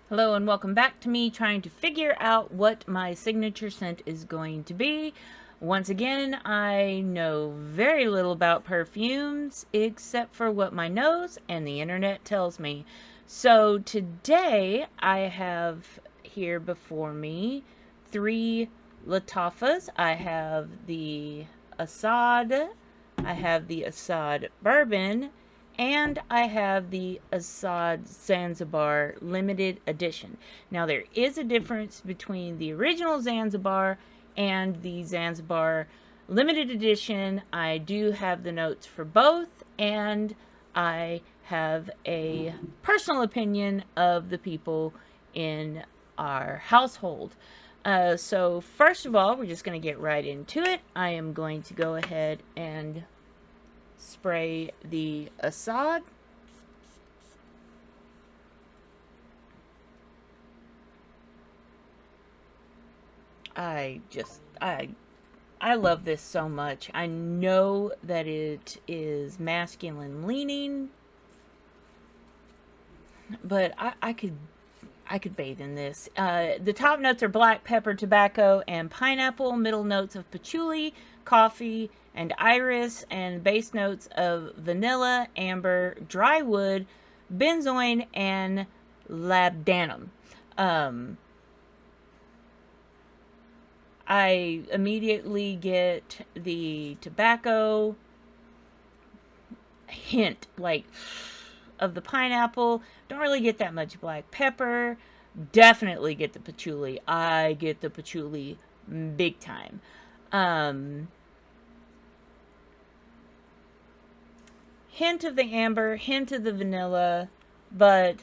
Hello and welcome back to me trying to figure out what my signature scent is going to be. Once again, I know very little about perfumes except for what my nose and the internet tells me. So today I have here before me three Lattafas. I have the Asad, I have the Asad Bourbon, and I have the Asad Zanzibar limited edition. Now, there is a difference between the original Zanzibar and the Zanzibar limited edition. I do have the notes for both, and I have a personal opinion of the people in our household. So first of all, we're just going to get right into it. I am going to go ahead and spray the Asad. I love this so much. I know that it is masculine leaning, but I could bathe in this. The top notes are black pepper, tobacco, and pineapple. Middle notes of patchouli, coffee, and iris, and base notes of vanilla, amber, dry wood, benzoin, and labdanum. I immediately get the tobacco hint, like, of the pineapple. Don't really get that much black pepper. Definitely get the patchouli. I get the patchouli big time. Hint of the amber, hint of the vanilla, but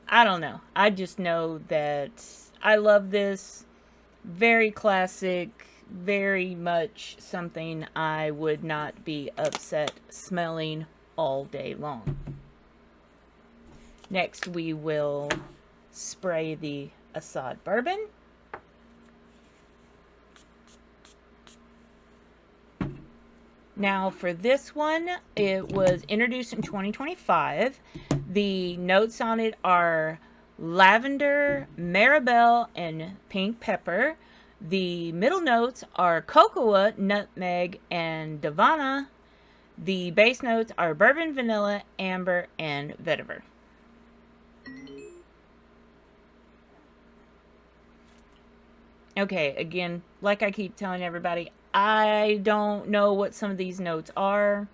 I don't know. I just know that I love this. Very classic, very much something I would not be upset smelling all day long. Next, we will spray the Asad Bourbon. Now, for this one, it was introduced in 2025. The notes on it are lavender, marabelle, and pink pepper. The middle notes are cocoa, nutmeg, and davana. The base notes are bourbon, vanilla, amber, and vetiver. Okay, again, like I keep telling everybody, I don't know what some of these notes are,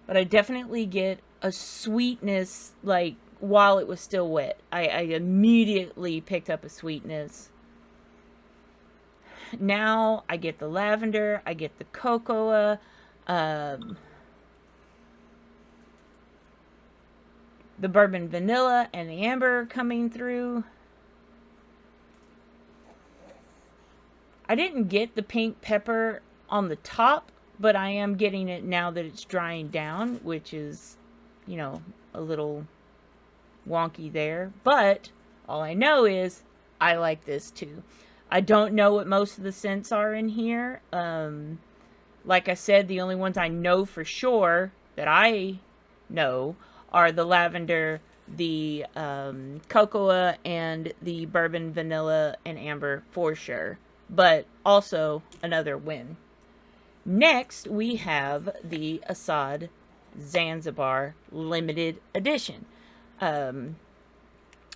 but I definitely get a sweetness, like, while it was still wet. I immediately picked up a sweetness. Now I get the lavender, I get the cocoa, the bourbon vanilla, and the amber coming through. I didn't get the pink pepper on the top, but I am getting it now that it's drying down, which is, a little wonky there. But all I know is I like this too. I don't know what most of the scents are in here. Like I said, the only ones I know for sure that I know are the lavender, the cocoa, and the bourbon, vanilla, and amber for sure. But also another win. Next, we have the Asad Zanzibar limited edition. When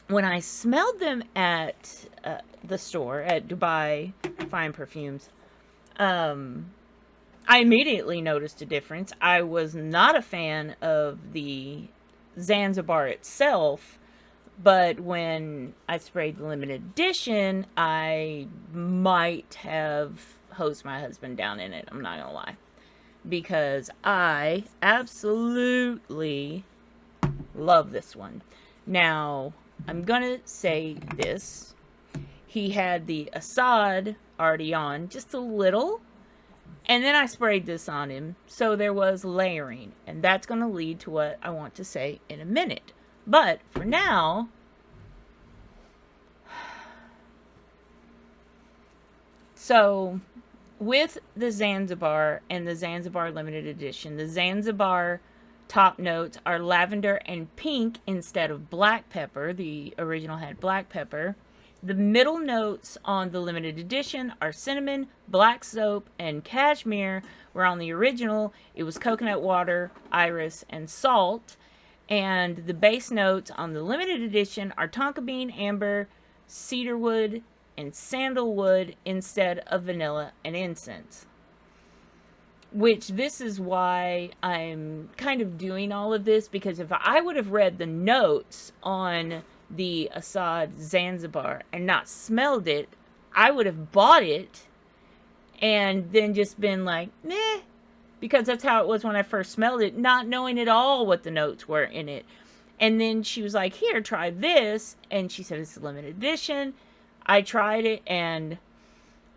I smelled them at the store at Dubai Fine Perfumes, I immediately noticed a difference. I was not a fan of the Zanzibar itself, but when I sprayed the limited edition, I might have hosed my husband down in it. I'm not gonna lie. Because I absolutely love this one. Now, I'm gonna say this. He had the Asad already on, just a little. And then I sprayed this on him. So there was layering. And that's gonna lead to what I want to say in a minute. But for now, so with the Zanzibar and the Zanzibar limited edition, the Zanzibar top notes are lavender and pink instead of black pepper. The original had black pepper. The middle notes on the limited edition are cinnamon, black soap, and cashmere, where on the original it was coconut water, iris, and salt. And the base notes on the limited edition are tonka bean, amber, cedarwood, and sandalwood instead of vanilla and incense. Which this is why I'm kind of doing all of this, because if I would have read the notes on the Asad Zanzibar and not smelled it, I would have bought it and then just been like, meh, because that's how it was when I first smelled it, not knowing at all what the notes were in it. And then she was like, here, try this. And she said, it's a limited edition. I tried it and,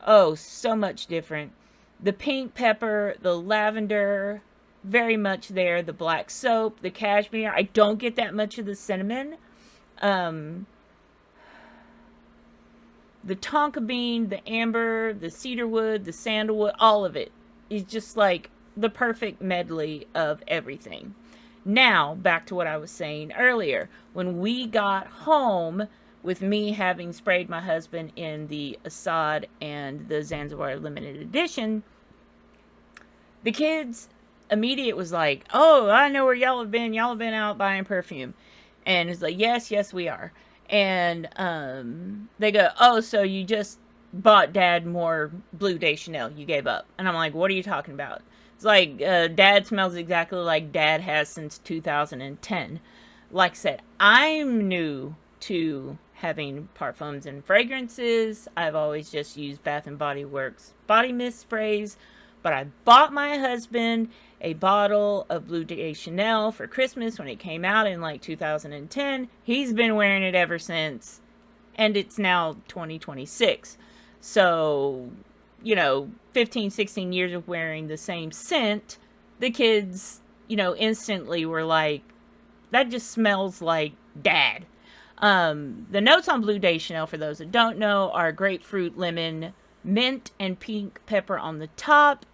oh, so much different. The pink pepper, the lavender, very much there. The black soap, the cashmere. I don't get that much of the cinnamon. The tonka bean, the amber, the cedarwood, the sandalwood, all of it is just like the perfect medley of everything. Now, back to what I was saying earlier. When we got home, with me having sprayed my husband in the Asad and the Zanzibar limited edition, the kids immediate was like, oh, I know where y'all have been. Y'all have been out buying perfume. And it's like, yes, we are. And they go, oh, so you just bought Dad more Bleu de Chanel. You gave up. And I'm like, what are you talking about? It's like, Dad smells exactly like Dad has since 2010. Like I said, I'm new to having parfums and fragrances. I've always just used Bath & Body Works body mist sprays. But I bought my husband a bottle of Bleu de Chanel for Christmas when it came out in like 2010. He's been wearing it ever since. And it's now 2026. So, 15, 16 years of wearing the same scent. The kids, instantly were like, that just smells like Dad. The notes on Bleu de Chanel, for those that don't know, are grapefruit, lemon, mint, and pink pepper on the top.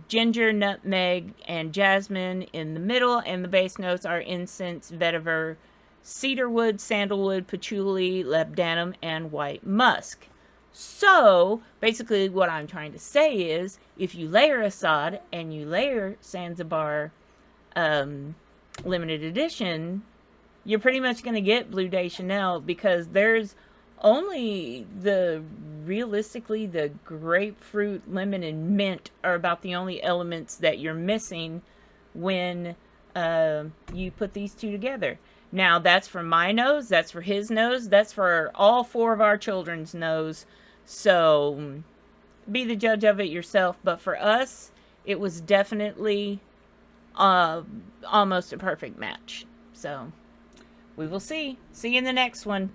Ginger, nutmeg, and jasmine in the middle, and the base notes are incense, vetiver, cedarwood, sandalwood, patchouli, labdanum, and white musk. So, basically what I'm trying to say is, if you layer Asad and you layer Zanzibar limited edition, you're pretty much going to get Bleu de Chanel, because there's only realistically the grapefruit, lemon, and mint are about the only elements that you're missing when you put these two together. Now, that's for my nose, that's for his nose, that's for all 4 of our children's nose. So, be the judge of it yourself. But for us, it was definitely almost a perfect match. So, we will see. See you in the next one.